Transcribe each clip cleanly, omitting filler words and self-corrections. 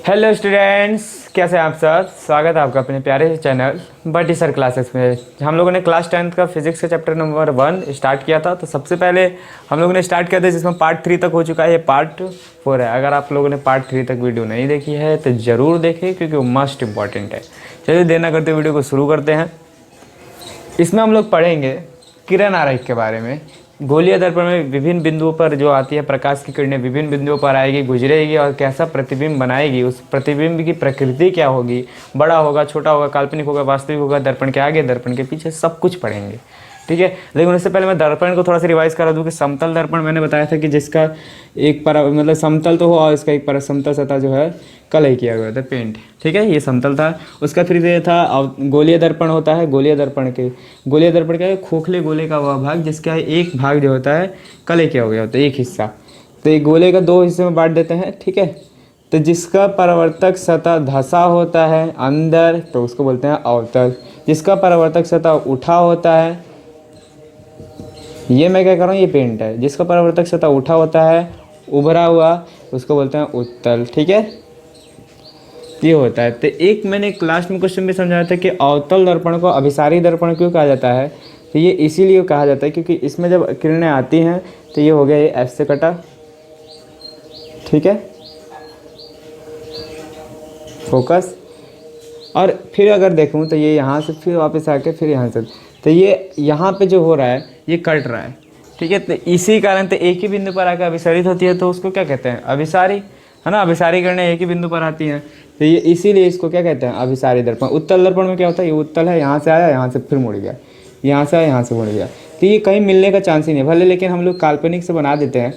Hello students, कैसे हैं आप सब। स्वागत है आपका अपने प्यारे से चैनल बटी सर क्लासेस में। हम लोगों ने क्लास 10th का फिजिक्स का चैप्टर नंबर 1 स्टार्ट किया था। तो सबसे पहले हम लोगों ने स्टार्ट किया था जिसमें पार्ट 3 तक हो चुका है, ये पार्ट 4 है। अगर आप लोगों ने पार्ट 3 तक वीडियो नहीं देखी है तो ज़रूर देखें क्योंकि वो मस्ट इम्पॉर्टेंट है। चलिए देर ना करते वीडियो को शुरू करते हैं। इसमें हम लोग पढ़ेंगे किरण आरेख के बारे में। गोलीय दर्पण में विभिन्न बिंदुओं पर जो आती है प्रकाश की किरणें विभिन्न बिंदुओं पर आएगी, गुजरेगी और कैसा प्रतिबिंब बनाएगी, उस प्रतिबिंब की प्रकृति क्या होगी, बड़ा होगा, छोटा होगा, काल्पनिक होगा, वास्तविक होगा, दर्पण के आगे, दर्पण के पीछे, सब कुछ पढ़ेंगे। ठीक है, लेकिन उससे पहले मैं दर्पण को थोड़ा सा रिवाइज करा दूं कि समतल दर्पण मैंने बताया था कि जिसका एक पर मतलब समतल तो हो और इसका एक पर समतल सतह जो है कलई किया गया था, पेंट। ठीक है, ये समतल था। उसका फिर ये था गोलीय दर्पण होता है। गोलीय दर्पण का है खोखले गोले का वह भाग जिसका एक भाग जो होता है कलई किया हो गया होता है, एक हिस्सा। तो एक गोले का दो हिस्से में बांट देते हैं। ठीक है, तो जिसका परावर्तक सतह धंसा होता है अंदर तो उसको बोलते हैं अवतल। जिसका परावर्तक सतह उठा होता है, ये मैं क्या कर रहा हूँ, ये पेंट है। जिसका परावर्तक सतह उठा होता है, उभरा हुआ, उसको बोलते हैं उत्तल। ठीक है, ये होता है। तो एक मैंने क्लास में क्वेश्चन भी समझाया था कि अवतल दर्पण को अभिसारी दर्पण क्यों कहा जाता है। तो ये इसीलिए कहा जाता है क्योंकि इसमें जब किरणें आती हैं तो ये हो गया, ये एफ से कटा। ठीक है, फोकस। और फिर अगर देखूँ तो ये यहाँ से फिर वापस आके फिर यहाँ से, तो ये यहाँ पे जो हो रहा है ये कट रहा है। ठीक है, तो इसी कारण तो एक ही बिंदु पर आकर अभिसारित होती है, तो उसको क्या कहते हैं, अभिसारी, है ना। अभिसारी किरणें एक ही बिंदु पर आती हैं, तो ये इसीलिए इसको क्या कहते हैं, अभिसारी दर्पण। उत्तल दर्पण में क्या होता है, ये उत्तल है, यहाँ से आया, यहाँ से फिर मुड़ गया, यहाँ से आया, यहाँ से मुड़ गया। तो ये कहीं मिलने का चांस ही नहीं भले, लेकिन हम लोग काल्पनिक से बना देते हैं।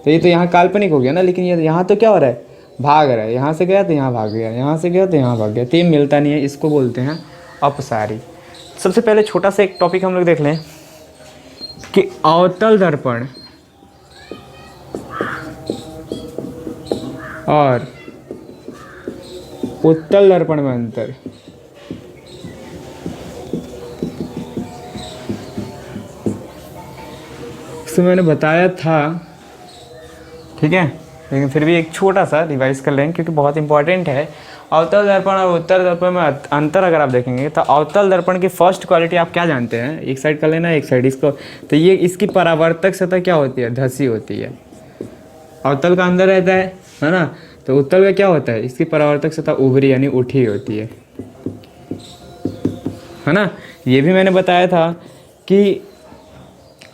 तो ये तो यहाँ काल्पनिक हो गया ना, लेकिन ये यहाँ तो क्या हो रहा है, भाग रहा है। यहाँ से गया तो यहाँ भाग गया, यहाँ से गया तो यहाँ भाग गया, तो ये मिलता नहीं है, इसको बोलते हैं अपसारी। सबसे पहले छोटा सा एक टॉपिक हम लोग देख लें कि अवतल दर्पण और उत्तल दर्पण में अंतर। इसमें मैंने बताया था, ठीक है, लेकिन फिर भी एक छोटा सा रिवाइज कर लेंगे क्योंकि बहुत इंपॉर्टेंट है। अवतल दर्पण और उत्तल दर्पण में अंतर अगर आप देखेंगे तो अवतल दर्पण की फर्स्ट क्वालिटी आप क्या जानते हैं, एक साइड कर लेना, एक साइड इसको। तो ये इसकी परावर्तक सतह क्या होती है, धसी होती है। अवतल का अंदर रहता है ना। तो उत्तल का क्या होता है, इसकी परावर्तक सतह उभरी यानी उठी होती है ना। ये भी मैंने बताया था कि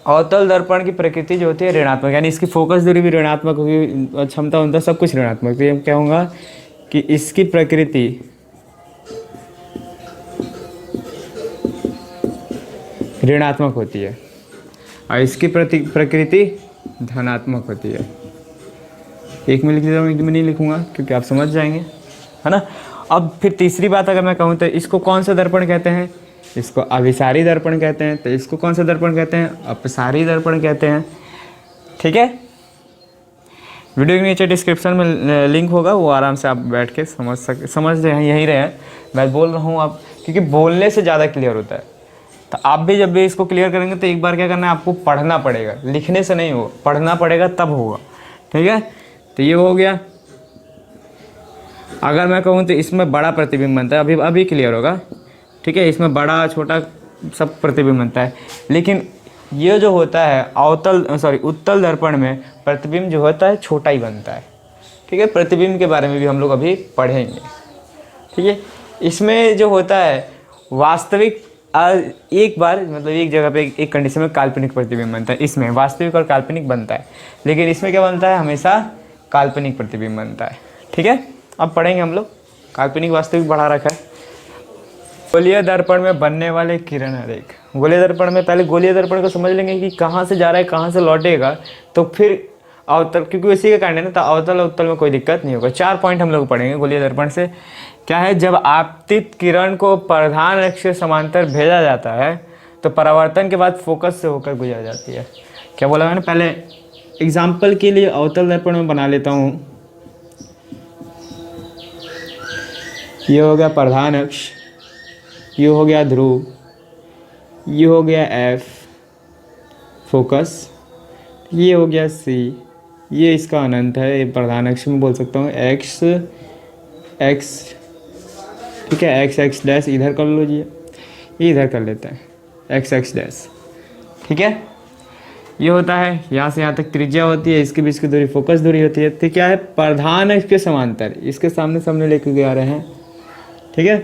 अवतल दर्पण की प्रकृति जो होती है ऋणात्मक, यानी इसकी फोकस दूरी भी ऋणात्मक होगी, क्षमता उनका सब कुछ ऋणात्मक। तो ये कहूँगा कि इसकी प्रकृति ऋणात्मक होती है और इसकी प्रकृति धनात्मक होती है। एक में लिख देता हूँ, एक में नहीं लिखूंगा क्योंकि आप समझ जाएंगे, है ना। अब फिर तीसरी बात अगर मैं कहूँ तो इसको कौन सा दर्पण कहते हैं, इसको अभिसारी दर्पण कहते हैं। तो इसको कौन सा दर्पण कहते हैं, अपसारी दर्पण कहते हैं। ठीक है, वीडियो के नीचे डिस्क्रिप्शन में लिंक होगा, वो आराम से आप बैठ के समझ रहे हैं, यहीं रहे। मैं बोल रहा हूँ आप, क्योंकि बोलने से ज़्यादा क्लियर होता है। तो आप भी जब भी इसको क्लियर करेंगे तो एक बार क्या करना है, आपको पढ़ना पड़ेगा, लिखने से नहीं हो, पढ़ना पड़ेगा तब होगा। ठीक है, तो ये हो गया। अगर मैं कहूँ तो इसमें बड़ा प्रतिबिंब बनता है, अभी क्लियर होगा। ठीक है, इसमें बड़ा छोटा सब प्रतिबिंब बनता है, लेकिन ये जो होता है उत्तल दर्पण में प्रतिबिंब जो होता है छोटा ही बनता है। ठीक है, प्रतिबिंब के बारे में भी हम लोग अभी पढ़ेंगे। ठीक है, इसमें जो होता है वास्तविक एक बार मतलब एक जगह पे एक कंडीशन में काल्पनिक प्रतिबिंब बनता है, इसमें वास्तविक और काल्पनिक बनता है, लेकिन इसमें क्या बनता है, हमेशा काल्पनिक प्रतिबिंब बनता है। ठीक है, अब पढ़ेंगे हम लोग, काल्पनिक वास्तविक बढ़ा रखा है। गोलीय दर्पण में बनने वाले किरण आरेख। गोलीय दर्पण में पहले गोलीय दर्पण को समझ लेंगे कि कहाँ से जा रहा है, कहाँ से लौटेगा, तो फिर अवतल, क्योंकि उसी का कारण है ना, तो अवतल और उत्तल में कोई दिक्कत नहीं होगा। 4 पॉइंट हम लोग पढ़ेंगे गोलीय दर्पण से। क्या है, जब आपतित किरण को प्रधान अक्ष के समांतर भेजा जाता है तो परावर्तन के बाद फोकस से होकर गुजर जाती है। क्या बोला मैंने, पहले एग्जाम्पल के लिए अवतल दर्पण में बना लेता हूँ। ये हो गया प्रधान अक्ष, ये हो गया ध्रुव, ये हो गया एफ फोकस, ये हो गया सी, ये इसका अनंत है, ये प्रधान अक्ष में बोल सकता हूँ एक्स एक्स, ठीक है, एक्स एक्स डैश इधर कर लो जी, ये इधर कर लेते हैं एक्स एक्स डैश, ठीक है। ये होता है यहाँ से यहाँ तक त्रिज्या होती है, इसके बीच की दूरी फोकस दूरी होती है। तो क्या है, प्रधान अक्ष के समांतर, इसके सामने सामने लेके जा रहे हैं, ठीक है।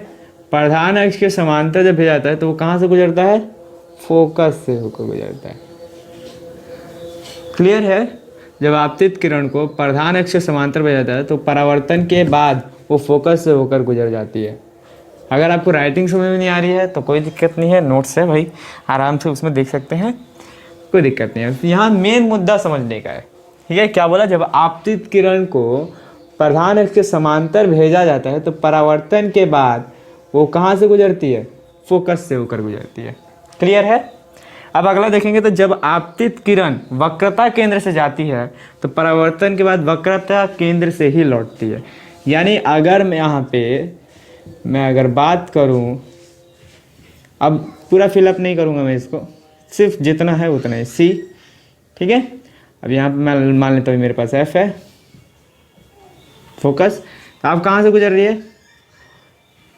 प्रधान अक्ष के समांतर जब भेजा जाता है तो वो कहाँ से गुजरता है, फोकस से होकर गुजरता है। क्लियर है। जब आपतित किरण को प्रधान अक्ष के समांतर भेजा जाता है तो परावर्तन के बाद वो फोकस से होकर गुजर जाती है। अगर आपको राइटिंग समझ में नहीं आ रही है तो कोई दिक्कत नहीं है, नोट्स है भाई, आराम से उसमें देख सकते हैं, कोई दिक्कत नहीं है। यहाँ मेन मुद्दा समझने का है, ठीक है। क्या बोला, जब आपतित किरण को प्रधान अक्ष के समांतर भेजा जाता है तो परावर्तन के बाद वो कहाँ से गुजरती है, फोकस से होकर गुजरती है। क्लियर है। अब अगला देखेंगे, तो जब आपतित किरण वक्रता केंद्र से जाती है तो परावर्तन के बाद वक्रता केंद्र से ही लौटती है। यानी अगर मैं यहाँ पे अगर बात करूँ, अब पूरा फिलअप नहीं करूँगा मैं इसको, सिर्फ जितना है उतना ही, सी, ठीक है। अब यहाँ पे मैं मान लेता हूँ मेरे पास एफ है, फोकस। तो आप कहाँ से गुजर रही है,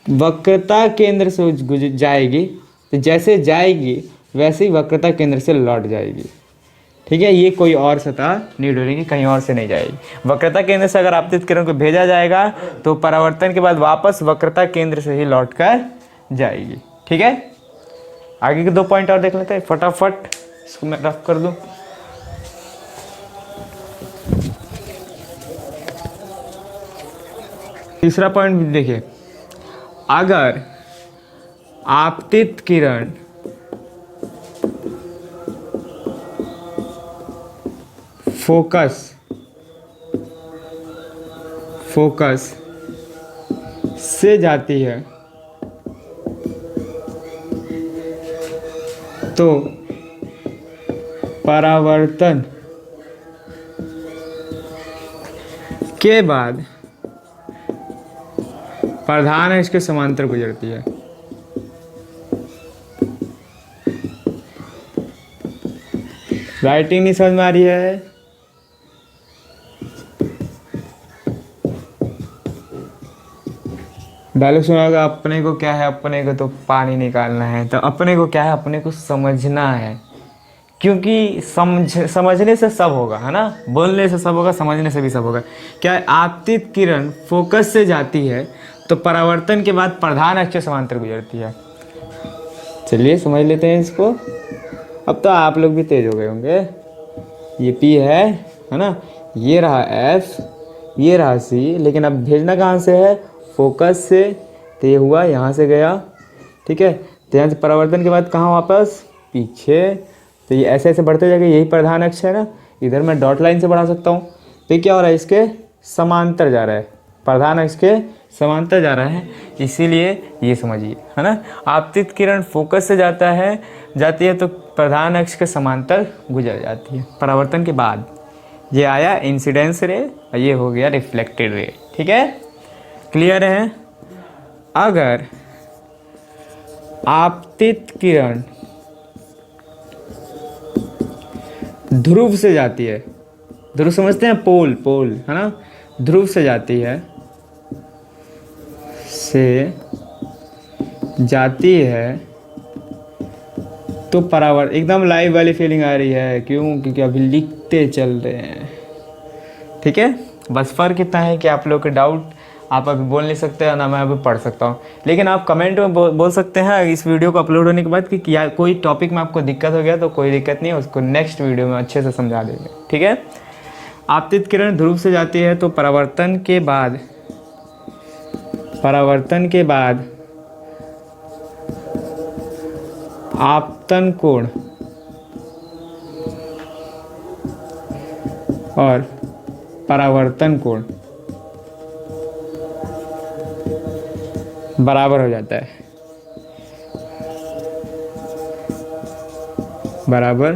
वक्रता केंद्र से जाएगी, तो जैसे जाएगी वैसे ही वक्रता केंद्र से लौट जाएगी, ठीक है। ये कोई और सतह नहीं डोलेगी, कहीं और से नहीं जाएगी। वक्रता केंद्र से अगर आपतित किरण को भेजा जाएगा तो परावर्तन के बाद वापस वक्रता केंद्र से ही लौट कर जाएगी, ठीक है। आगे के 2 पॉइंट और देख लेते हैं फटाफट, इसको मैं रफ कर दूं। तीसरा पॉइंट देखिए, अगर आपतित किरण फोकस से जाती है तो परावर्तन के बाद प्रधान अक्ष के समांतर गुजरती है। राइटिंग नहीं समझ में आ रही है, डायलॉग सुना होगा, अपने को क्या है, अपने को तो पानी निकालना है। तो अपने को क्या है, अपने को समझना है, क्योंकि समझने से सब होगा, है ना। बोलने से सब होगा, समझने से भी सब होगा। क्या है, आपतित किरण फोकस से जाती है तो परावर्तन के बाद प्रधान अक्ष के समांतर गुजरती है। चलिए समझ लेते हैं इसको। अब तो आप लोग भी तेज हो गए होंगे। ये पी है ना, ये रहा एफ, ये रहा सी, लेकिन अब भेजना कहाँ से है, फोकस से। तो ये हुआ, यहाँ से गया, ठीक है। तो यहाँ से परावर्तन के बाद कहाँ, वापस पीछे। तो ये ऐसे ऐसे बढ़ते जाएगा, यही प्रधान अक्ष है ना। इधर मैं डॉट लाइन से बढ़ा सकता हूँ। तो ये क्या हो रहा है, इसके समांतर जा रहा है, प्रधान अक्ष के समांतर जा रहा है, इसीलिए ये समझिए, है ना। आपतित किरण फोकस से जाती है तो प्रधान अक्ष के समांतर गुजर जाती है परावर्तन के बाद। ये आया इंसिडेंस रे, ये हो गया रिफ्लेक्टेड रे, ठीक है। क्लियर है। अगर आपतित किरण ध्रुव से जाती है, ध्रुव समझते हैं, पोल है ना, ध्रुव से जाती है तो परावर्तन, एकदम लाइव वाली फीलिंग आ रही है, क्यों, क्योंकि अभी लिखते चल रहे हैं, ठीक है। बस फ़र्क इतना है कि आप लोग के डाउट आप अभी बोल नहीं सकते हैं, ना मैं अभी पढ़ सकता हूँ, लेकिन आप कमेंट में बोल सकते हैं इस वीडियो को अपलोड होने के बाद कि या कोई टॉपिक में आपको दिक्कत हो गया तो कोई दिक्कत नहीं है, उसको नेक्स्ट वीडियो में अच्छे से समझा देंगे, ठीक है। आपतित किरण ध्रुव से जाती है तो परावर्तन के बाद आपतन कोण और परावर्तन कोण बराबर हो जाता है, बराबर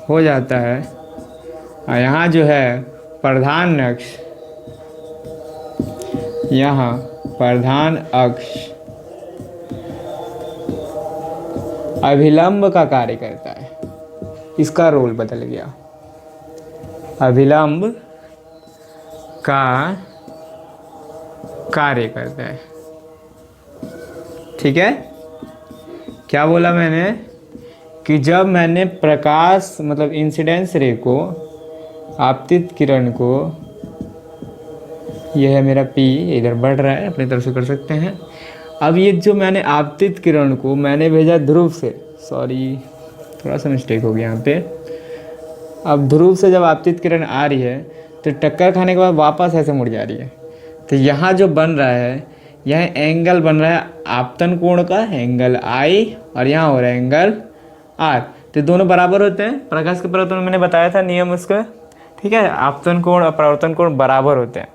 हो जाता है। और यहाँ जो है प्रधान अक्ष, यहाँ प्रधान अक्ष अभिलंब का कार्य करता है, इसका रोल बदल गया, अभिलंब का कार्य करता है। ठीक है, क्या बोला मैंने कि जब मैंने प्रकाश मतलब इंसिडेंस रे को, आपतित किरण को, यह है मेरा पी, इधर बढ़ रहा है, अपनी तरफ से कर सकते हैं। अब ये जो मैंने आपतित किरण को मैंने भेजा ध्रुव से, सॉरी थोड़ा सा मिस्टेक हो गया यहाँ पे। अब ध्रुव से जब आपतित किरण आ रही है तो टक्कर खाने के बाद वापस ऐसे मुड़ जा रही है, तो यहाँ जो बन रहा है, यह एंगल बन रहा है आपतन कोण का, एंगल आई, और यहाँ हो रहा है एंगल आर। तो दोनों बराबर होते हैं, प्रकाश के परावर्तन मैंने बताया था नियम उसका। ठीक है, आपतन कोण और परावर्तन कोण बराबर होते हैं।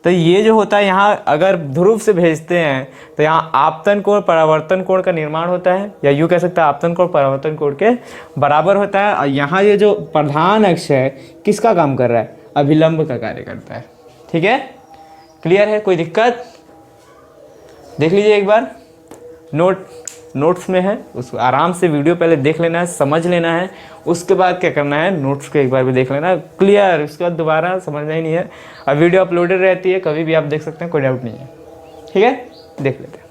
तो ये जो होता है यहाँ अगर ध्रुव से भेजते हैं तो यहाँ आपतन कोण परावर्तन कोण का निर्माण होता है, या यूँ कह सकते हैं आपतन कोण परावर्तन कोण के बराबर होता है। और यहाँ ये जो प्रधान अक्ष है किसका काम कर रहा है, अभिलंब का कार्य करता है। ठीक है, क्लियर है, कोई दिक्कत? देख लीजिए एक बार, नोट्स में है, उसको आराम से वीडियो पहले देख लेना है, समझ लेना है, उसके बाद क्या करना है, नोट्स को एक बार भी देख लेना है, क्लियर। उसके बाद दोबारा समझना ही नहीं है। और वीडियो अपलोडेड रहती है, कभी भी आप देख सकते हैं, कोई डाउट नहीं है। ठीक है, देख लेते हैं।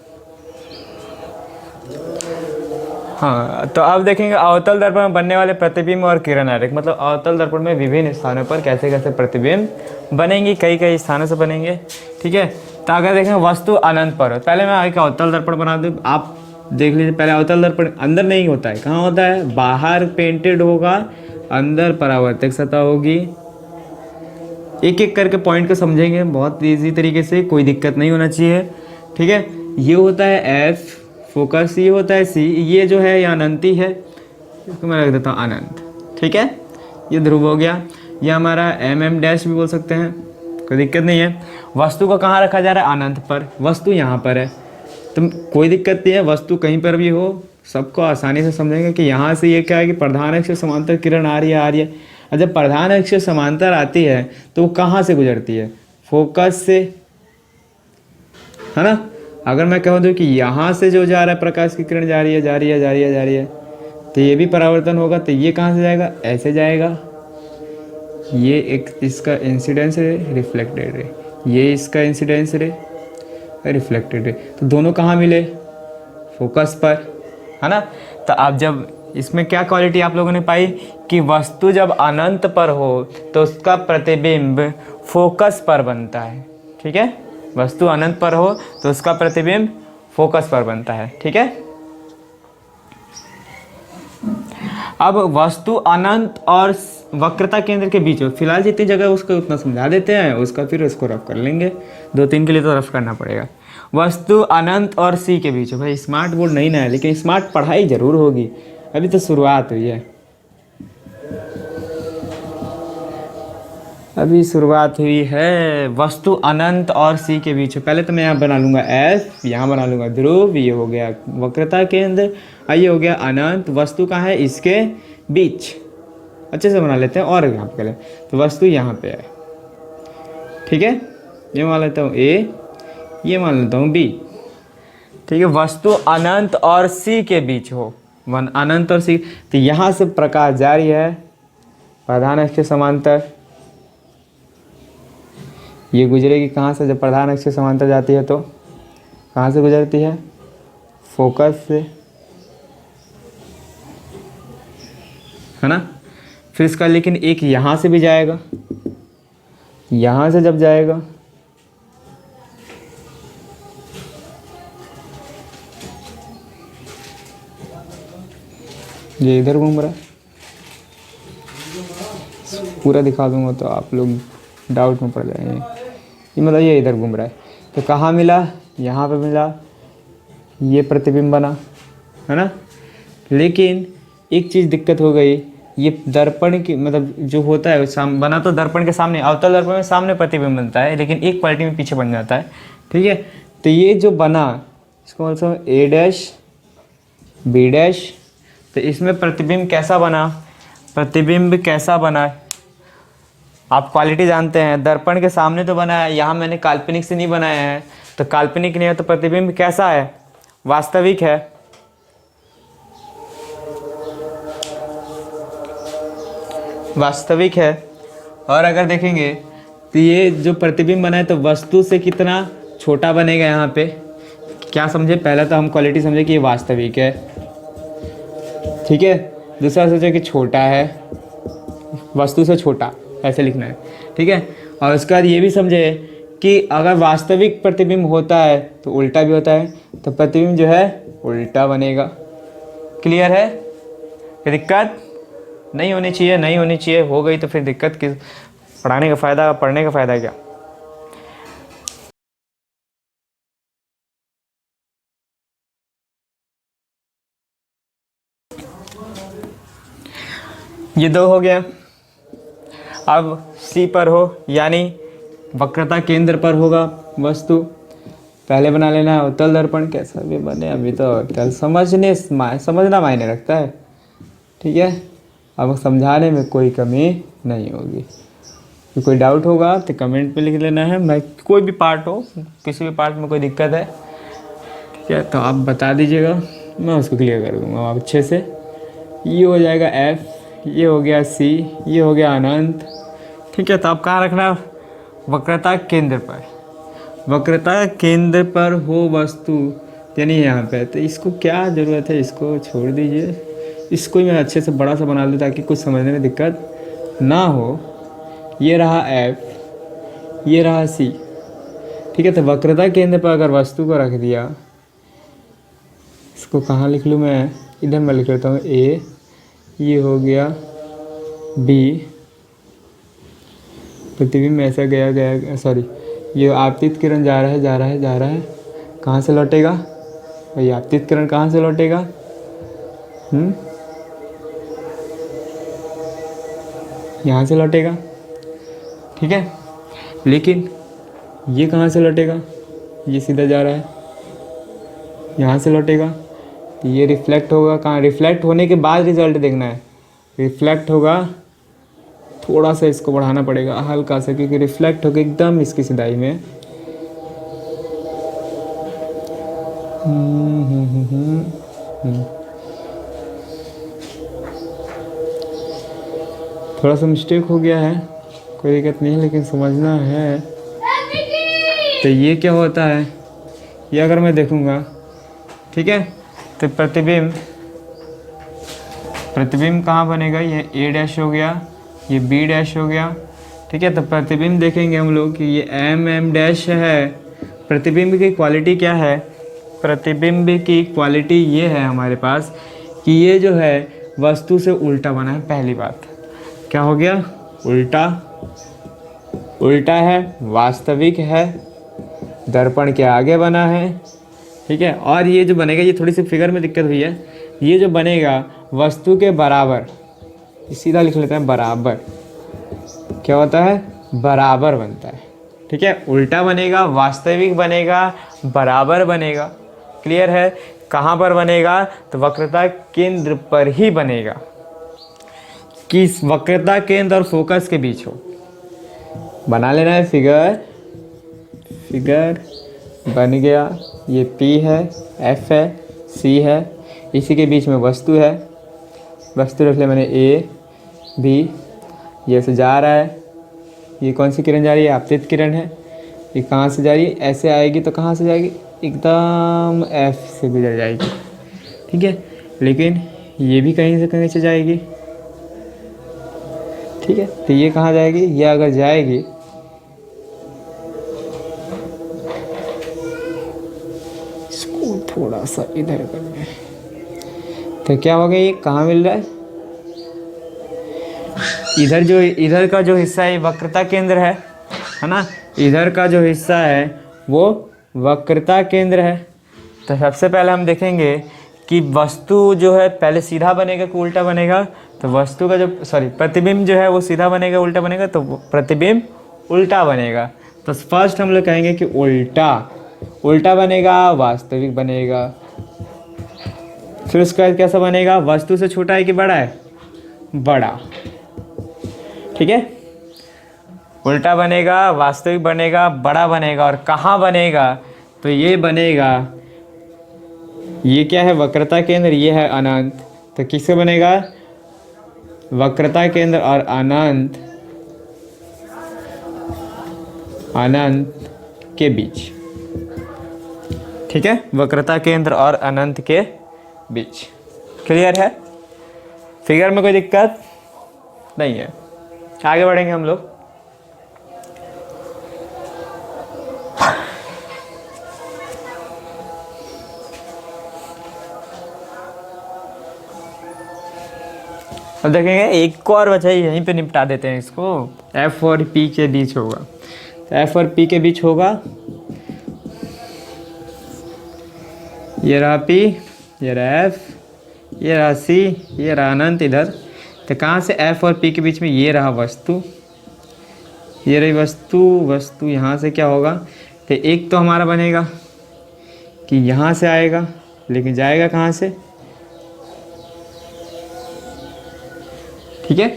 हाँ, तो अब देखेंगे अवतल दर्पण में बनने वाले प्रतिबिंब और किरण आरेख, मतलब अवतल दर्पण में विभिन्न स्थानों पर कैसे कैसे प्रतिबिंब बनेंगे, कई कई स्थानों से बनेंगे। ठीक है, तो अगर देखें वस्तु अनंत पर हो, पहले मैं एक अवतल दर्पण बना दूँ, आप देख लीजिए। पहले अवतल दर्पण अंदर नहीं होता है, कहाँ होता है, बाहर पेंटेड होगा, अंदर परावर्तक सतह होगी। एक एक करके पॉइंट को समझेंगे बहुत इजी तरीके से, कोई दिक्कत नहीं होना चाहिए। ठीक है, ये होता है एफ फोकस, ये होता है सी, ये जो है ये अनंती है, इसको मैं रख देता हूँ अनंत। ठीक है, ये ध्रुव हो गया, ये हमारा एम डैश भी बोल सकते हैं, कोई दिक्कत नहीं है। वस्तु को कहाँ रखा जा रहा है, अनंत पर, वस्तु यहाँ पर है, तो कोई दिक्कत नहीं है, वस्तु कहीं पर भी हो, सबको आसानी से समझेंगे कि यहाँ से ये क्या है कि प्रधान अक्ष से समांतर किरण आ रही है। और जब प्रधान अक्ष से समांतर आती है तो वो कहाँ से गुजरती है, फोकस से, है ना। अगर मैं कह दूँ कि यहाँ से जो जा रहा है प्रकाश की किरण जा रही है, तो ये भी परावर्तन होगा, तो ये कहाँ से जाएगा, ऐसे जाएगा। ये एक इसका इंसिडेंस रे, रिफ्लेक्टेड रे, ये इसका इंसिडेंस रे, रिफ्लेक्टेड रे, तो दोनों कहाँ मिले, फोकस पर, है ना। तो आप जब इसमें क्या क्वालिटी आप लोगों ने पाई कि वस्तु जब अनंत पर हो तो उसका प्रतिबिंब फोकस पर बनता है। ठीक है, वस्तु अनंत पर हो तो उसका प्रतिबिंब फोकस पर बनता है। ठीक है, अब वस्तु अनंत और वक्रता केंद्र के बीच में फिलहाल जितनी जगह उसको उतना समझा देते हैं, उसका फिर उसको रफ कर लेंगे, 2-3 के लिए तो रफ करना पड़ेगा। वस्तु अनंत और सी के बीच में, भाई स्मार्ट बोर्ड नहीं ना है, लेकिन स्मार्ट पढ़ाई जरूर होगी, अभी तो शुरुआत हुई है, अभी शुरुआत हुई है। वस्तु अनंत और सी के बीच, पहले तो मैं यहाँ बना लूँगा एफ, यहाँ बना लूँगा ध्रुव, ये हो गया वक्रता केंद्र, ये हो गया अनंत। वस्तु कहाँ है, इसके बीच, अच्छे से बना लेते हैं। और यहाँ पे तो वस्तु यहाँ पे है। ठीक है, ये मान लेता हूँ ए, ये मान लेता हूँ बी। ठीक है, वस्तु अनंत और सी के बीच हो, अनंत और सी, तो यहाँ से प्रकाश जारी है प्रधान अक्ष के समांतर, ये गुजरेगी कहाँ से, जब प्रधान अक्ष के समांतर जाती है तो कहाँ से गुजरती है, फोकस से, है ना। फिर इसका लेकिन एक यहाँ से भी जाएगा, यहाँ से जब जाएगा ये इधर घूम रहा है, पूरा दिखा दूंगा तो आप लोग डाउट में पड़ जाएंगे। ये मतलब ये इधर घूम रहा है, तो कहाँ मिला, यहाँ पे मिला, ये प्रतिबिंब बना, है ना। लेकिन एक चीज़ दिक्कत हो गई, ये दर्पण की मतलब जो होता है बना तो दर्पण के सामने, अवतल दर्पण में सामने प्रतिबिंब बनता है, लेकिन एक क्वालिटी में पीछे बन जाता है। ठीक है, तो ये जो बना इसको बोलते हैं ए डैश बी डैश, तो इसमें प्रतिबिंब कैसा बना, प्रतिबिंब कैसा बना, आप क्वालिटी जानते हैं, दर्पण के सामने तो बना है, यहाँ मैंने काल्पनिक से नहीं बनाया है, तो काल्पनिक नहीं है तो प्रतिबिंब कैसा है, वास्तविक है। वास्तविक है। और अगर देखेंगे तो ये जो प्रतिबिंब बना है तो वस्तु से कितना छोटा बनेगा यहाँ पे। क्या समझे, पहला तो हम क्वालिटी समझे कि ये वास्तविक है, ठीक है। दूसरा सोचे कि छोटा है, वस्तु से छोटा, ऐसे लिखना है, ठीक है। और उसके बाद ये भी समझे कि अगर वास्तविक प्रतिबिंब होता है तो उल्टा भी होता है, तो प्रतिबिंब जो है उल्टा बनेगा। क्लियर है? फिर दिक्कत नहीं होनी चाहिए, नहीं होनी चाहिए, हो गई तो फिर दिक्कत किस, पढ़ाने का फ़ायदा, पढ़ने का फ़ायदा क्या। ये 2 हो गया। अब सी पर हो, यानी वक्रता केंद्र पर होगा वस्तु। पहले बना लेना है उत्तल दर्पण, कैसा भी बने, अभी तो उत्तल समझना मायने रखता है, ठीक है। अब समझाने में कोई कमी नहीं होगी। तो कोई डाउट होगा तो कमेंट पे लिख लेना है। मैं कोई भी पार्ट हो, किसी भी पार्ट में कोई दिक्कत है, ठीक है, तो आप बता दीजिएगा, मैं उसको क्लियर कर दूँगा आप अच्छे से। ये हो जाएगा एफ, ये हो गया सी, ये हो गया अनंत, ठीक है। तो आप कहाँ रखना, वक्रता केंद्र पर। वक्रता केंद्र पर हो वस्तु, यानी यहाँ पे। तो इसको क्या ज़रूरत है, इसको छोड़ दीजिए, इसको ही मैं अच्छे से बड़ा सा बना दूँ ताकि कुछ समझने में दिक्कत ना हो। ये रहा एफ, ये रहा सी, ठीक है। तो वक्रता केंद्र पर अगर वस्तु को रख दिया, इसको कहाँ लिख लूँ मैं, इधर मैं लिख लेता हूँ ए, ये हो गया बी, प्रतिबिंब ऐसा गया, सॉरी, ये आपतित किरण जा रहा है, कहाँ से लौटेगा भाई, आपतित किरण कहाँ से लौटेगा, यहाँ से लौटेगा, ठीक है। लेकिन ये कहाँ से लौटेगा, ये सीधा जा रहा है, यहाँ से लौटेगा, तो ये रिफ्लेक्ट होगा कहाँ, रिफ्लेक्ट होने के बाद रिजल्ट देखना है। रिफ्लेक्ट होगा, थोड़ा सा इसको बढ़ाना पड़ेगा हल्का सा, क्योंकि रिफ्लेक्ट होगा एकदम इसकी सिधाई में। थोड़ा सा मिस्टेक हो गया है, कोई दिक्कत नहीं है, लेकिन समझना है। तो ये क्या होता है, ये अगर मैं देखूँगा, ठीक है, तो प्रतिबिंब कहाँ बनेगा, ये ए डैश हो गया, ये बी डैश हो गया, ठीक है। तो प्रतिबिंब देखेंगे हम लोग कि ये एम डैश है। प्रतिबिंब की क्वालिटी क्या है, प्रतिबिंब की क्वालिटी ये है हमारे पास कि ये जो है वस्तु से उल्टा बना है। पहली बात क्या हो गया, उल्टा है, वास्तविक है, दर्पण के आगे बना है, ठीक है। और ये जो बनेगा, ये थोड़ी सी फिगर में दिक्कत हुई है, ये जो बनेगा वस्तु के बराबर, सीधा लिख लेते हैं बराबर, क्या होता है, बराबर बनता है, ठीक है। उल्टा बनेगा, वास्तविक बनेगा, बराबर बनेगा। क्लियर है? कहाँ पर बनेगा, तो वक्रता केंद्र पर ही बनेगा, कि वक्रता केंद्र और फोकस के बीच हो। बना लेना है फिगर बन गया, ये P है, F है, C है, इसी के बीच में वस्तु है, वस्तु रख ले मैंने A B, ये से जा रहा है, ये कौन सी किरण जा रही है, आपतित किरण है। ये कहाँ से जा रही है, ऐसे आएगी तो कहाँ से जाएगी, एकदम F से गुजर जाएगी, ठीक है। लेकिन ये भी कहीं से जाएगी, ठीक है। तो ये कहाँ जाएगी, ये अगर जाएगी इसको थोड़ा सा इधर करना है, तो क्या होगा, ये कहाँ मिल रहा है, इधर का जो हिस्सा है वक्रता केंद्र है ना, इधर का जो हिस्सा है वो वक्रता केंद्र है। तो सबसे पहले हम देखेंगे कि वस्तु जो है पहले सीधा बनेगा कि उल्टा बनेगा। तो वस्तु का जो प्रतिबिंब जो है वो सीधा बनेगा उल्टा बनेगा, तो प्रतिबिंब उल्टा बनेगा। तो फर्स्ट हम लोग कहेंगे कि उल्टा बनेगा, वास्तविक बनेगा। फिर उसके बाद कैसा बनेगा, वस्तु से छोटा है कि बड़ा है, बड़ा, ठीक है। उल्टा बनेगा, वास्तविक बनेगा, बड़ा बनेगा। और कहाँ बनेगा, तो ये बनेगा, ये क्या है, वक्रता केंद्र, ये है अनंत। तो किससे बनेगा, वक्रता केंद्र और अनंत के बीच, ठीक है, वक्रता केंद्र और अनंत के बीच। क्लियर है? फिगर में कोई दिक्कत नहीं है। आगे बढ़ेंगे हम लोग। अब देखेंगे एक और बचा है, यहीं पे निपटा देते हैं इसको। F और P के बीच होगा, तो F और P के बीच होगा, ये रहा P, ये रहा F, ये रहा C, ये रहा अनंत इधर। तो कहाँ से F और P के बीच में ये रहा वस्तु, ये रही वस्तु। वस्तु यहाँ से क्या होगा, तो एक तो हमारा बनेगा कि यहाँ से आएगा, लेकिन जाएगा कहाँ से, ठीक है।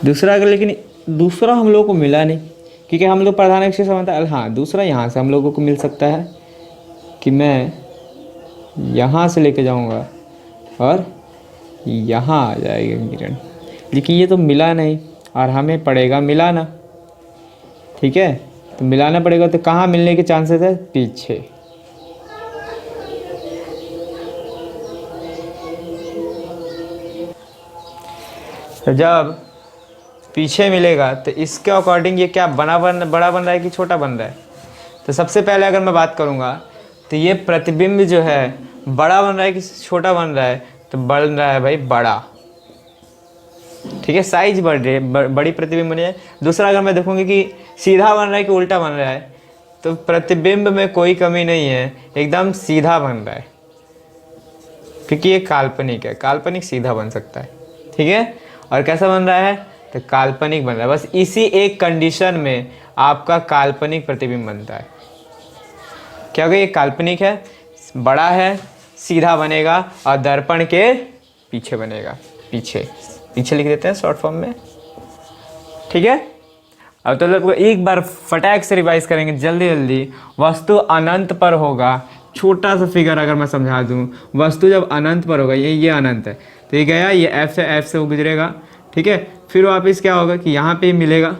दूसरा अगर, लेकिन दूसरा हम लोग को मिला नहीं, क्योंकि हम लोग प्रधान अक्ष समानता। हाँ, दूसरा यहाँ से हम लोगों को मिल सकता है कि मैं यहाँ से लेके जाऊँगा और यहाँ आ जाएगा किरण, लेकिन ये तो मिला नहीं और हमें पड़ेगा मिलाना, ठीक है। तो मिलाना पड़ेगा, तो कहाँ मिलने के चांसेस है, पीछे। तो जब पीछे मिलेगा तो इसके अकॉर्डिंग ये क्या बड़ा बन रहा है कि छोटा बन रहा है। तो सबसे पहले अगर मैं बात करूँगा तो ये प्रतिबिंब जो है बड़ा बन रहा है कि छोटा बन रहा है, तो बन रहा है भाई बड़ा, ठीक है। साइज बढ़ रही है, बड़ी प्रतिबिंब बनी है। दूसरा अगर मैं देखूँगी कि सीधा बन रहा है कि उल्टा बन रहा है, तो प्रतिबिंब में कोई कमी नहीं है, एकदम सीधा बन रहा है, क्योंकि ये काल्पनिक है। काल्पनिक सीधा बन सकता है, ठीक है। और कैसा बन रहा है, तो काल्पनिक बन रहा है। बस इसी एक कंडीशन में आपका काल्पनिक प्रतिबिंब बनता है। क्या होगा, ये काल्पनिक है, बड़ा है, सीधा बनेगा और दर्पण के पीछे बनेगा। पीछे पीछे लिख देते हैं शॉर्ट फॉर्म में, ठीक है। अब तो लोग एक बार फटाक से रिवाइज करेंगे जल्दी जल्दी। वस्तु अनंत पर होगा, छोटा सा फिगर अगर मैं समझा दूं, वस्तु जब अनंत पर होगा, ये अनंत है, तो ये गया, ये F से वो गुजरेगा, ठीक है। फिर वापस क्या होगा कि यहाँ पे मिलेगा,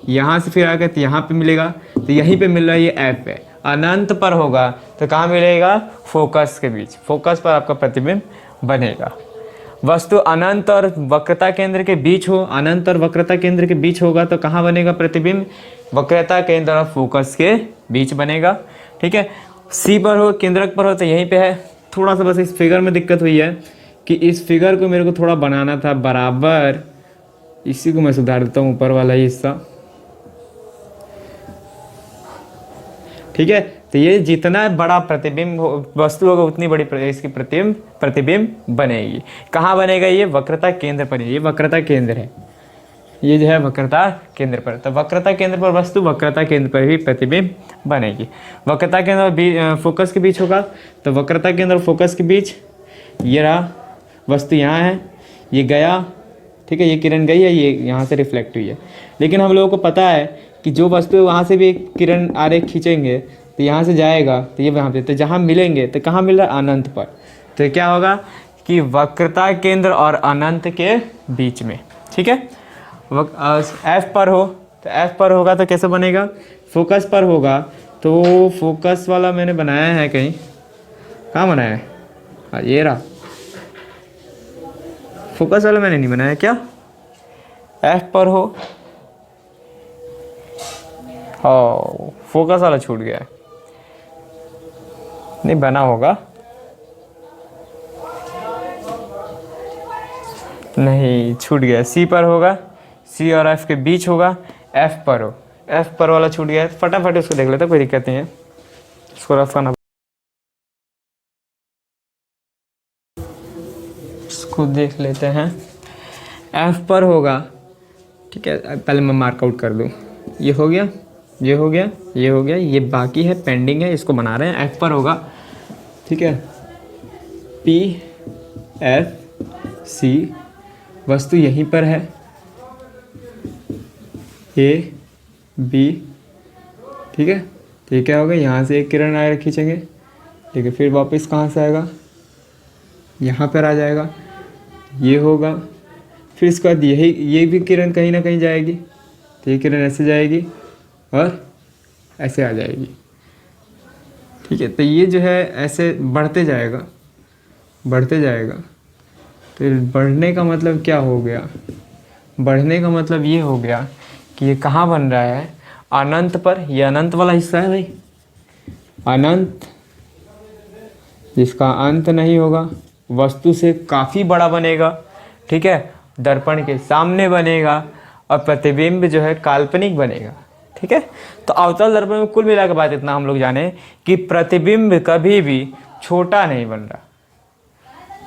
यहाँ से फिर आकर तो यहाँ पे मिलेगा, तो यहीं पे मिल रहा है, ये F है। अनंत पर होगा तो कहाँ मिलेगा, फोकस के बीच। फोकस पर आपका प्रतिबिंब बनेगा। वस्तु अनंत और वक्रता केंद्र के बीच हो, अनंत और वक्रता केंद्र के बीच होगा तो कहाँ बनेगा प्रतिबिंब, वक्रता केंद्र और फोकस के बीच बनेगा, ठीक है। सी पर हो, केंद्रक पर हो, तो यहीं पे है। थोड़ा सा बस इस फिगर में दिक्कत हुई है कि इस फिगर को मेरे को थोड़ा बनाना था बराबर, इसी को मैं सुधार देता हूँ, ऊपर वाला हिस्सा, ठीक है। तो ये जितना बड़ा प्रतिबिंब वस्तु होगा उतनी बड़ी इसकी प्रतिबिंब बनेगी। कहाँ बनेगा, ये वक्रता केंद्र पर। ये वक्रता केंद्र है, ये जो है वक्रता केंद्र पर। तो वक्रता केंद्र पर वस्तु वक्रता केंद्र पर भी प्रतिबिंब बनेगी। वक्रता केंद्र और फोकस के बीच होगा, तो वक्रता केंद्र और फोकस के बीच ये रहा, वस्तु यहाँ है, ये गया, ठीक है, ये किरण गई है, ये यहाँ से रिफ्लेक्ट हुई है। लेकिन हम लोगों को पता है कि जो वस्तु वहाँ से भी किरण आरेख खींचेंगे तो यहाँ से जाएगा, तो ये वहाँ पे, तो जहाँ मिलेंगे तो कहाँ मिल रहा है, अनंत पर। तो क्या होगा कि वक्रता केंद्र और अनंत के बीच में, ठीक है। F पर हो, तो F पर होगा तो कैसे बनेगा, फोकस पर होगा, तो फोकस वाला मैंने बनाया है कहीं, कहाँ बनाया है, हाँ ये रहा, फोकस वाला मैंने नहीं बनाया क्या, F पर हो, हाँ फोकस वाला छूट गया है, नहीं बना होगा, नहीं छूट गया। सी पर होगा, सी और एफ के बीच होगा, एफ पर हो, एफ पर वाला छूट गया है। फटाफट उसको देख लेते, कोई दिक्कत नहीं है, इसको रफ करना, इसको देख लेते हैं। एफ पर होगा, ठीक है, पहले मैं मार्कआउट कर दूँ, ये हो गया, ये हो गया, ये हो गया, ये बाकी है, पेंडिंग है, इसको बना रहे हैं। एफ पर होगा, ठीक है, पी एफ सी, वस्तु यहीं पर है, ए बी, ठीक है। तो ये क्या होगा, यहाँ से एक किरण आए खींचेंगे, ठीक है, फिर वापस कहाँ से आएगा, यहाँ पर आ जाएगा, ये होगा, फिर इसके बाद ये भी किरण कहीं ना कहीं जाएगी, तो ये किरण ऐसे जाएगी और ऐसे आ जाएगी, ठीक है, तो ये जो है ऐसे बढ़ते जाएगा, बढ़ते जाएगा। तो बढ़ने का मतलब क्या हो गया, बढ़ने का मतलब ये हो गया कि ये कहाँ बन रहा है, अनंत पर। ये अनंत वाला हिस्सा है भाई, अनंत जिसका अंत नहीं होगा, वस्तु से काफ़ी बड़ा बनेगा। ठीक है, दर्पण के सामने बनेगा और प्रतिबिंब जो है काल्पनिक बनेगा। ठीक है, तो अवतल दर्पण में कुल मिलाकर बात इतना हम लोग जाने कि प्रतिबिंब कभी भी छोटा नहीं बन रहा।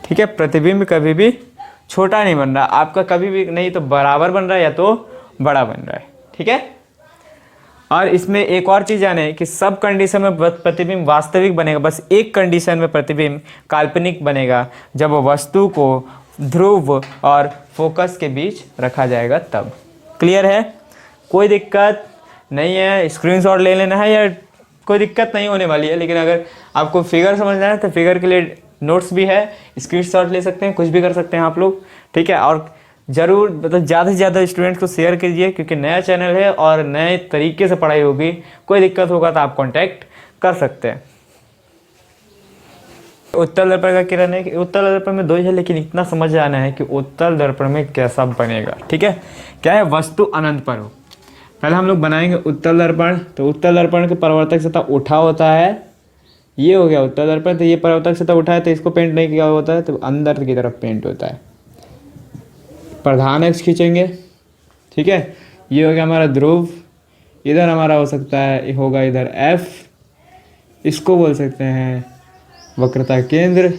ठीक है, प्रतिबिंब कभी भी छोटा नहीं बन रहा, आपका कभी भी नहीं तो बराबर बन रहा है या तो बड़ा बन रहा है। ठीक है, और इसमें एक और चीज़ जाने कि सब कंडीशन में प्रतिबिंब वास्तविक बनेगा, बस एक कंडीशन में प्रतिबिंब काल्पनिक बनेगा, जब वो वस्तु को ध्रुव और फोकस के बीच रखा जाएगा तब। क्लियर है, कोई दिक्कत नहीं है, स्क्रीनशॉट ले लेना है, या कोई दिक्कत नहीं होने वाली है। लेकिन अगर आपको फिगर समझना है तो फिगर के लिए नोट्स भी है, स्क्रीनशॉट ले सकते हैं, कुछ भी कर सकते हैं आप लोग। ठीक है, और ज़रूर मतलब ज़्यादा से ज़्यादा स्टूडेंट्स को शेयर कीजिए, क्योंकि नया चैनल है और नए तरीके से पढ़ाई होगी। कोई दिक्कत होगा तो आप कांटेक्ट कर सकते हैं। उत्तल दर्पण का किरण है कि उत्तल दर्पण में दो ही है, लेकिन इतना समझ आना है कि उत्तल दर्पण में कैसा बनेगा। ठीक है, क्या है, वस्तु अनंत पर हो। पहले हम लोग बनाएंगे उत्तल दर्पण। तो उत्तल दर्पण के परावर्तक सतह उठा होता है, ये हो गया उत्तल दर्पण। तो ये परावर्तक सतह उठा है तो इसको पेंट नहीं किया होता है, तो अंदर की तरफ पेंट होता है। प्रधान अक्ष खींचेंगे। ठीक है, ये हो गया हमारा ध्रुव, इधर हमारा हो सकता है होगा इधर F, इसको बोल सकते हैं वक्रता केंद्र।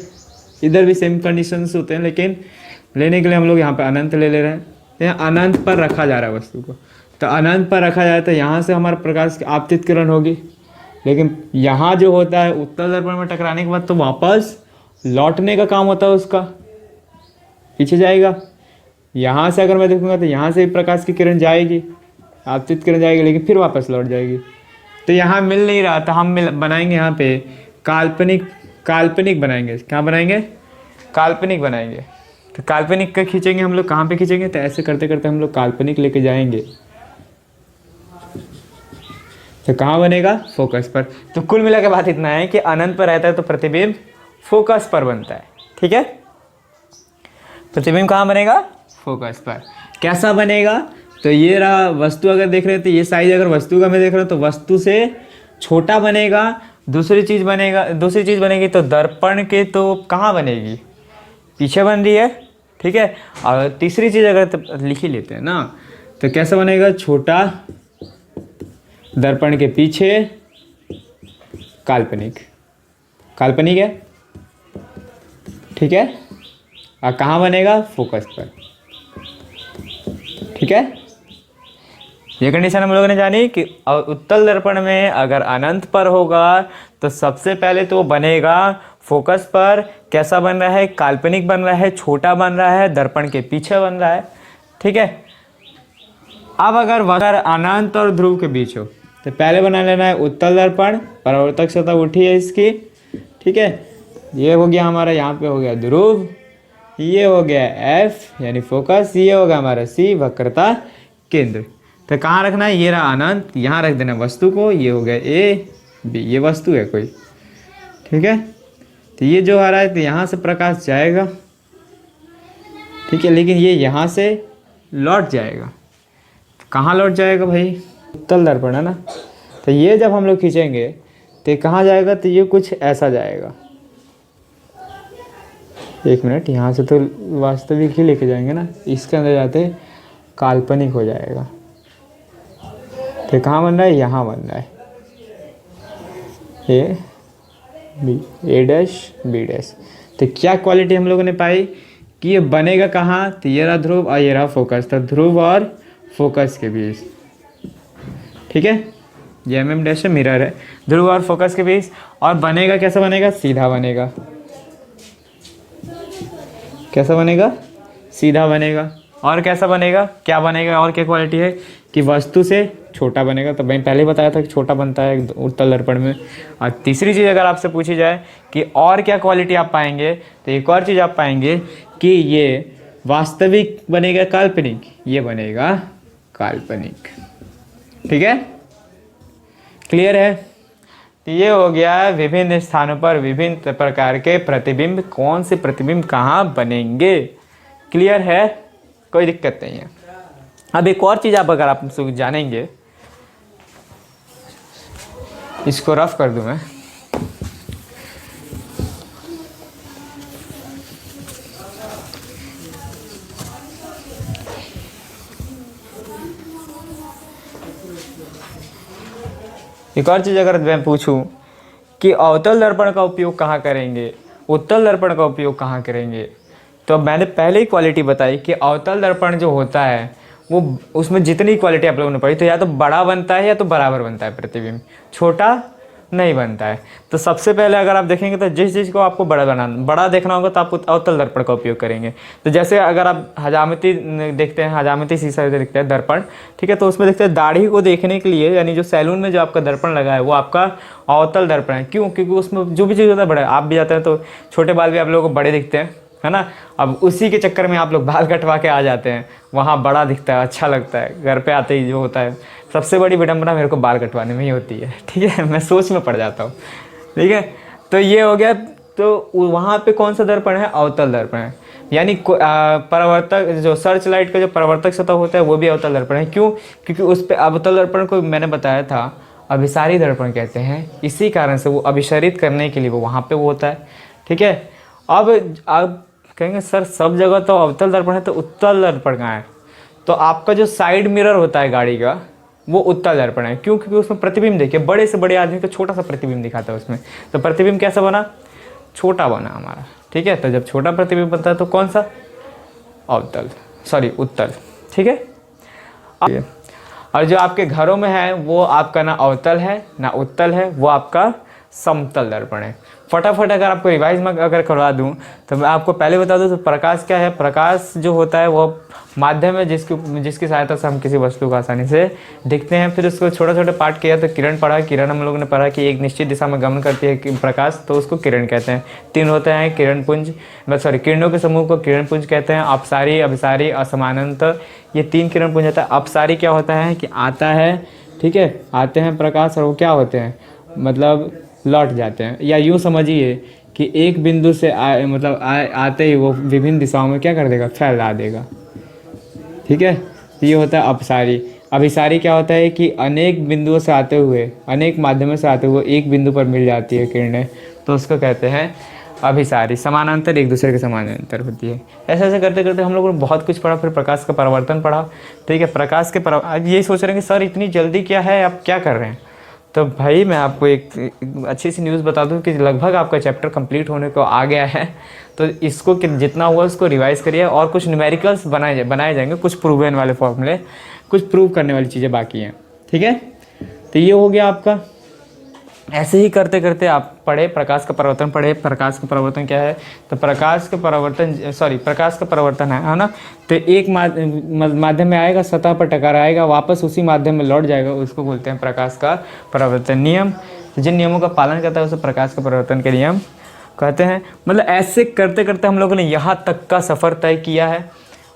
इधर भी सेम कंडीशंस होते हैं, लेकिन लेने के लिए हम लोग यहाँ पे अनंत ले रहे हैं। यहाँ अनंत पर रखा जा रहा है वस्तु को, तो अनंत पर रखा जाए तो यहाँ से हमारा प्रकाश की आपतित किरण होगी। लेकिन यहाँ जो होता है उत्तल दर्पण में टकराने के बाद तो वापस लौटने का काम होता है, उसका पीछे जाएगा। यहाँ से अगर मैं देखूंगा तो यहाँ से प्रकाश की किरण जाएगी, आपतित किरण जाएगी, लेकिन फिर वापस लौट जाएगी। तो यहाँ मिल नहीं रहा, तो हम बनाएंगे यहाँ पे काल्पनिक बनाएंगे। क्या बनाएंगे, काल्पनिक बनाएंगे। तो काल्पनिक का खींचेंगे हम लोग, कहाँ पे खींचेंगे, तो ऐसे करते करते हम लोग काल्पनिक लेके जाएंगे, तो कहाँ बनेगा, फोकस पर। तो कुल मिला के बात इतना है कि अनंत पर रहता है तो प्रतिबिंब फोकस पर बनता है। ठीक है, प्रतिबिंब कहाँ बनेगा, फोकस पर। कैसा बनेगा, तो ये रहा वस्तु, अगर देख रहे हैं तो ये साइज अगर वस्तु का मैं देख रहा हूँ तो वस्तु से छोटा बनेगा। दूसरी चीज़ बनेगी तो दर्पण के तो कहाँ बनेगी, पीछे बन रही है। ठीक है, और तीसरी चीज़ अगर तो लिख ही लेते हैं ना, तो कैसा बनेगा, छोटा दर्पण के पीछे काल्पनिक है। ठीक है, और कहाँ बनेगा, फोकस पर। ठीक है, ये कंडीशन हम लोगों ने जानी कि उत्तल दर्पण में अगर अनंत पर होगा तो सबसे पहले तो बनेगा फोकस पर। कैसा बन रहा है, काल्पनिक बन रहा है, छोटा बन रहा है, दर्पण के पीछे बन रहा है। ठीक है, अब अगर अनंत और ध्रुव के बीच हो तो पहले बना लेना है उत्तल दर्पण, परावर्तक सतह उठी है इसकी। ठीक है, ये हो गया हमारा, यहाँ पे हो गया ध्रुव, ये हो गया F यानी फोकस, ये हो गया हमारा C वक्रता केंद्र। तो कहाँ रखना है, ये रहा अनंत, यहाँ रख देना वस्तु को, ये हो गया A B, ये वस्तु है कोई। ठीक है, तो ये जो आ रहा है तो यहाँ से प्रकाश जाएगा। ठीक है, लेकिन ये यहाँ से लौट जाएगा। कहाँ लौट जाएगा भाई, उत्तल दर्पण है ना, तो ये जब हम लोग खींचेंगे तो कहाँ जाएगा, तो ये कुछ ऐसा जाएगा। एक मिनट, यहाँ से तो वास्तविक ही लेके जाएंगे ना, इसके अंदर जाते काल्पनिक हो जाएगा। तो कहाँ बन रहा है, यहाँ बन रहा है A डैश B डैश। तो क्या क्वालिटी हम लोगों ने पाई कि ये बनेगा कहाँ, तो ये रहा ध्रुव और ये रहा फोकस, तो ध्रुव और फोकस के बीच। ठीक है, ये MM डैश मिरर है, ध्रुव और फोकस के बीच। और बनेगा कैसा बनेगा, सीधा बनेगा। कैसा बनेगा, सीधा बनेगा। और कैसा बनेगा, क्या बनेगा, और क्या क्वालिटी है कि वस्तु से छोटा बनेगा। तो मैंने पहले बताया था कि छोटा बनता है उत्तल दर्पण में। और तीसरी चीज़ अगर आपसे पूछी जाए कि और क्या क्वालिटी आप पाएंगे, तो एक और चीज़ आप पाएंगे कि ये वास्तविक बनेगा काल्पनिक, ये बनेगा काल्पनिक। ठीक है, क्लियर है। कि ये हो गया है विभिन्न स्थानों पर विभिन्न प्रकार के प्रतिबिंब, कौन से प्रतिबिंब कहाँ बनेंगे। क्लियर है, कोई दिक्कत नहीं है। अब एक और चीज़ आप अगर आप जानेंगे, इसको रफ कर दूं मैं। एक और चीज़ अगर मैं पूछूं कि अवतल दर्पण का उपयोग कहाँ करेंगे, उत्तल दर्पण का उपयोग कहाँ करेंगे, तो मैंने पहले ही क्वालिटी बताई कि अवतल दर्पण जो होता है वो उसमें जितनी क्वालिटी आप लोगों ने पढ़ी, तो या तो बड़ा बनता है या तो बराबर बनता है प्रतिबिंब, छोटा नहीं बनता है। तो सबसे पहले अगर आप देखेंगे तो जिस चीज़ को आपको बड़ा देखना होगा तो आप अवतल दर्पण का उपयोग करेंगे। तो जैसे अगर आप हजामती देखते हैं, हजामती शीशा देखते हैं दर्पण, ठीक है, तो उसमें देखते हैं दाढ़ी को देखने के लिए, यानी जो सैलून में जो आपका दर्पण लगा है वो आपका अवतल दर्पण है। क्यों? क्योंकि उसमें जो भी चीज़ होता है बड़ा, आप भी जाते हैं तो छोटे बाल भी आप लोगों को बड़े दिखते हैं, है ना। अब उसी के चक्कर में आप लोग बाल कटवा के आ जाते हैं, वहाँ बड़ा दिखता है, अच्छा लगता है। घर पे आते ही जो होता है, सबसे बड़ी विडंबना मेरे को बाल कटवाने में ही होती है, ठीक है, मैं सोच में पड़ जाता हूँ, ठीक है। तो ये हो गया, तो वहाँ पे कौन सा दर्पण है? अवतल दर्पण है। यानी परावर्तक जो सर्च लाइट का जो परावर्तक सतह होता है वो भी अवतल दर्पण है। क्यों? क्योंकि उस पर अवतल दर्पण को मैंने बताया था अभिसारी दर्पण कहते हैं, इसी कारण से वो अभिसारित करने के लिए वो वहाँ पे वो होता है, ठीक है। अब आप कहेंगे सर सब जगह तो अवतल दर्पण है, तो उत्तल दर्पण कहाँ है? तो आपका जो साइड मिरर होता है गाड़ी का वो उत्तल दर्पण है। क्यों? क्योंकि उसमें प्रतिबिंब देखिए, बड़े से बड़े आदमी को छोटा सा प्रतिबिंब दिखाता है उसमें, तो प्रतिबिंब कैसा बना? छोटा बना हमारा, ठीक है। तो जब छोटा प्रतिबिंब बनता है तो कौन सा? अवतल, सॉरी उत्तल, ठीक है। और जो आपके घरों में है वो आपका ना अवतल है ना उत्तल है, वो आपका समतल दर्पण है। फटाफट अगर आपको रिवाइज में अगर करवा दूं तो मैं आपको पहले बता दूं तो प्रकाश क्या है? प्रकाश जो होता है वो माध्यम है जिसकी सहायता से हम किसी वस्तु को आसानी से देखते हैं। फिर उसको छोटे छोटे पार्ट किया तो किरण पढ़ा, किरण हम लोगों ने पढ़ा कि एक निश्चित दिशा में गमन करती है प्रकाश, तो उसको किरण कहते हैं। 3 होते हैं किरण पुंज, किरणों के समूह को किरण पुंज कहते हैं। अपसारी, अभिसारी, असमानांतर, ये 3 किरण पुंज होता है। अपसारी क्या होता है कि आता है, ठीक है, आते हैं प्रकाश और वो क्या होते हैं, मतलब लौट जाते हैं। या यूँ समझिए कि एक बिंदु से आते ही वो विभिन्न दिशाओं में क्या कर देगा? फैला देगा, ठीक है। ये होता है अपसारी। अभिसारी क्या होता है कि अनेक बिंदुओं से आते हुए, अनेक माध्यमों से आते हुए एक बिंदु पर मिल जाती है किरणें, तो उसको कहते हैं अभिसारी। समानांतर, एक दूसरे के समानांतर होती है। ऐसे ऐसे करते करते हम लोगों ने बहुत कुछ पढ़ा। फिर प्रकाश का परावर्तन पढ़ा, ठीक है। प्रकाश के अब यही सोच रहे हैं कि सर इतनी जल्दी क्या है, आप क्या कर रहे हैं? तो भाई मैं आपको एक अच्छी सी न्यूज़ बता दूं कि लगभग आपका चैप्टर कंप्लीट होने को आ गया है। तो इसको जितना हुआ उसको रिवाइज़ करिए, और कुछ न्यूमेरिकल्स बनाए जाएंगे, कुछ प्रूवन वाले फॉर्मूले, कुछ प्रूव करने वाली चीज़ें बाकी हैं, ठीक है। तो ये हो गया आपका। ऐसे ही करते करते आप पढ़े, प्रकाश का परावर्तन पढ़े। प्रकाश का परावर्तन क्या है? तो प्रकाश का परावर्तन है ना। तो एक माध्यम में आएगा, सतह पर टकराएगा, वापस उसी माध्यम में लौट जाएगा, उसको बोलते हैं प्रकाश का परावर्तन। नियम, जिन नियमों का पालन करता है उसे प्रकाश का परावर्तन के नियम कहते हैं। मतलब ऐसे करते करते हम लोगों ने यहाँ तक का सफ़र तय किया है,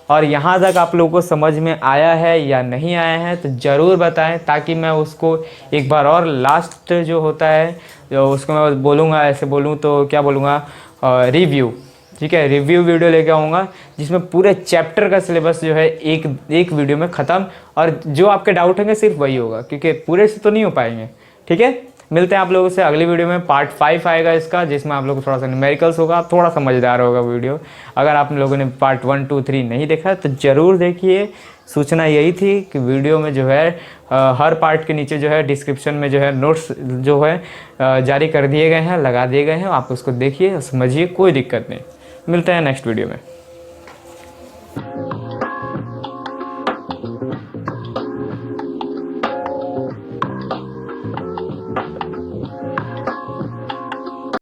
और यहाँ तक आप लोगों को समझ में आया है या नहीं आया है तो ज़रूर बताएं, ताकि मैं उसको एक बार और लास्ट जो होता है जो उसको मैं बोलूँगा, ऐसे बोलूँ तो क्या बोलूँगा, रिव्यू, ठीक है। रिव्यू वीडियो लेके आऊँगा जिसमें पूरे चैप्टर का सिलेबस जो है एक वीडियो में ख़त्म, और जो आपके डाउट होंगे सिर्फ वही होगा, क्योंकि पूरे से तो नहीं हो पाएंगे, ठीक है। मिलते हैं आप लोगों से अगली वीडियो में। पार्ट 5 आएगा इसका, जिसमें आप लोग को थोड़ा सा न्यूमेरिकल्स होगा, थोड़ा समझदार होगा वीडियो। अगर आप लोगों ने पार्ट 1, 2, 3 नहीं देखा तो ज़रूर देखिए। सूचना यही थी कि वीडियो में जो है हर पार्ट के नीचे जो है डिस्क्रिप्शन में जो है नोट्स जो है जारी कर दिए गए हैं, लगा दिए गए हैं, आप उसको देखिए, समझिए, कोई दिक्कत नहीं। मिलते हैं नेक्स्ट वीडियो में।